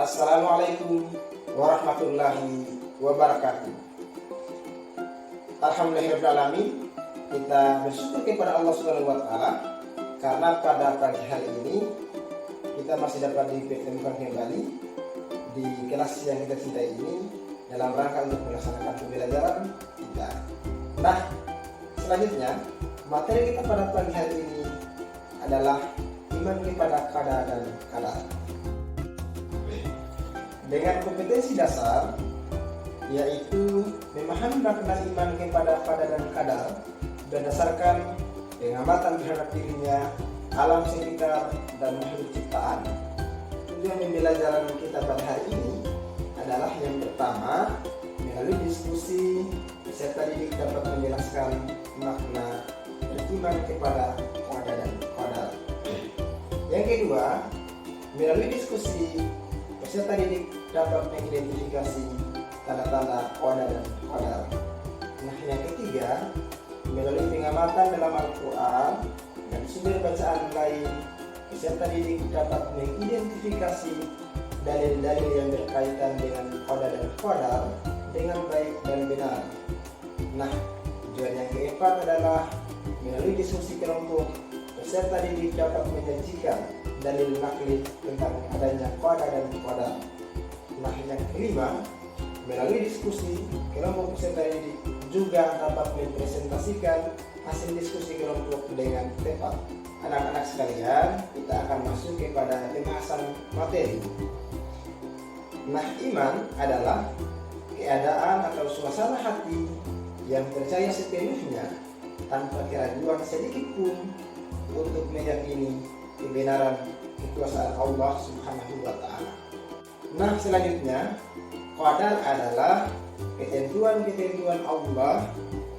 Assalamualaikum warahmatullahi wabarakatuh. Alhamdulillahirrahmanirrahim. Kita bersyukur kepada Allah Subhanahu wa Ta'ala karena pada pagi hari ini kita masih dapat dipertemukan kembali di kelas yang kita cintai ini dalam rangka untuk melaksanakan pembelajaran kita. Nah, selanjutnya materi kita pada pagi hari ini adalah iman kepada qada dan qadar. Dengan kompetensi dasar yaitu memahami makna iman kepada qada dan qadar berdasarkan pengamatan terhadap dirinya, alam sekitar, dan makhluk ciptaan. Tujuan pembelajaran kita pada hari ini adalah yang pertama, melalui diskusi peserta didik dapat menjelaskan makna beriman kepada qada dan qadar. Yang kedua, melalui diskusi peserta didik dapat mengidentifikasi tanda-tanda qada dan qadar. Nah, yang ketiga, melalui pengamatan dalam Al-Quran dan sumber bacaan lain, peserta didik dapat mengidentifikasi dalil-dalil yang berkaitan dengan qada dan qadar dengan baik dan benar. Nah, tujuan yang keempat adalah melalui diskusi kelompok, peserta didik dapat menyajikan dalil nakli tentang adanya qada dan qadar. Nah, yang kelima, melalui diskusi kelompok peserta didik juga dapat mempresentasikan hasil diskusi kelompok dengan tepat. Anak-anak sekalian, kita akan masuk kepada pembahasan materi. Nah, iman adalah keadaan atau suasana hati yang percaya sepenuhnya tanpa keraguan sedikit pun untuk meyakini kebenaran kekuasaan Allah Subhanahu wa Ta'ala. Nah, selanjutnya, qadar adalah ketentuan-ketentuan Allah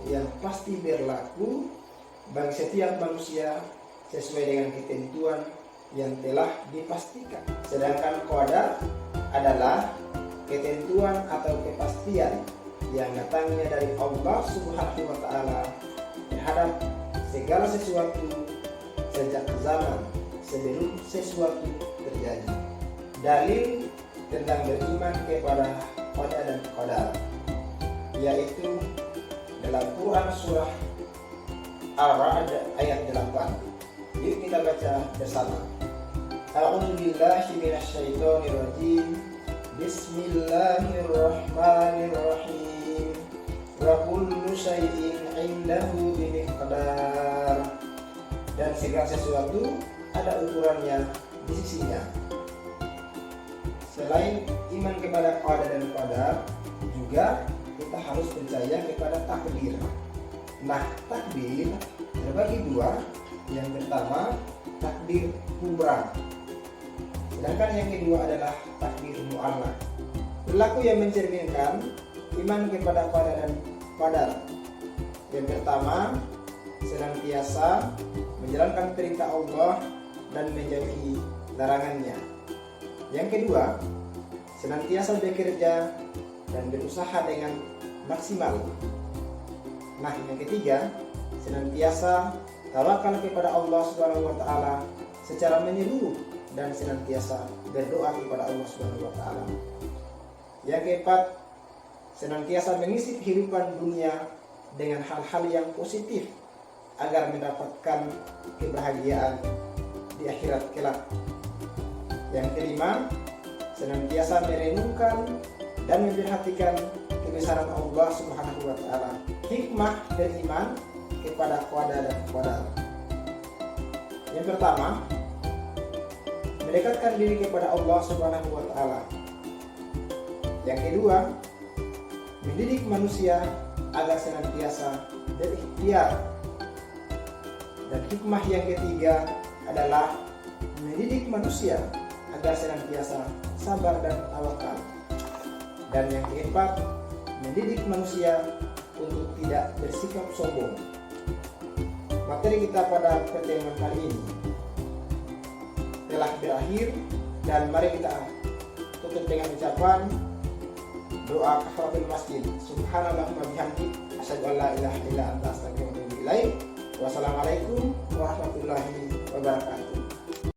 yang pasti berlaku bagi setiap manusia sesuai dengan ketentuan yang telah dipastikan. Sedangkan qadar adalah ketentuan atau kepastian yang datangnya dari Allah Subhanahu wa Ta'ala terhadap segala sesuatu sejak zaman sebelum sesuatu terjadi. Dalil tentang beriman kepada qada dan qadar yaitu dalam Quran surah Ar-Ra'd ayat 8. Yuk kita baca bersama. A'udzubillahi minasyaitonir rajim. Bismillahirrahmanirrahim. Wa kullu syai'in 'indahu bimiqdar. Dan segala sesuatu ada ukurannya di sisinya. Selain iman kepada qada dan qadar, juga kita harus percaya kepada takdir. Nah, takdir terbagi dua. Yang pertama, takdir kubrah. Sedangkan yang kedua adalah takdir mu'allaq. Perilaku yang mencerminkan iman kepada qada dan qadar. Yang pertama, senantiasa menjalankan perintah Allah dan menjauhi larangannya. Yang kedua, senantiasa bekerja dan berusaha dengan maksimal. Nah, yang ketiga, senantiasa tawakal kepada Allah Subhanahu wa Ta'ala secara menyeluruh dan senantiasa berdoa kepada Allah Subhanahu wa Ta'ala. Yang keempat, senantiasa mengisi kehidupan dunia dengan hal-hal yang positif agar mendapatkan kebahagiaan di akhirat kelak. Yang kelima, senantiasa merenungkan dan memperhatikan kebesaran Allah Subhanahu wa Ta'ala. Hikmah beriman kepada qada dan qadar. Yang pertama, mendekatkan diri kepada Allah Subhanahu wa Ta'ala. Yang kedua, mendidik manusia agar senantiasa berikhtiar. Dan hikmah yang ketiga adalah mendidik manusia agar senantiasa sabar dan tawakal. Dan yang keempat, mendidik manusia untuk tidak bersikap sombong. Materi kita pada pertemuan kali ini telah berakhir dan mari kita tutup dengan ucapan doa kafaratul masjid. Subhanallahumma bihamdik asyhadu an la ilaha illa anta astaghfiruka wa atubu ilaik. Wassalamualaikum warahmatullahi wabarakatuh.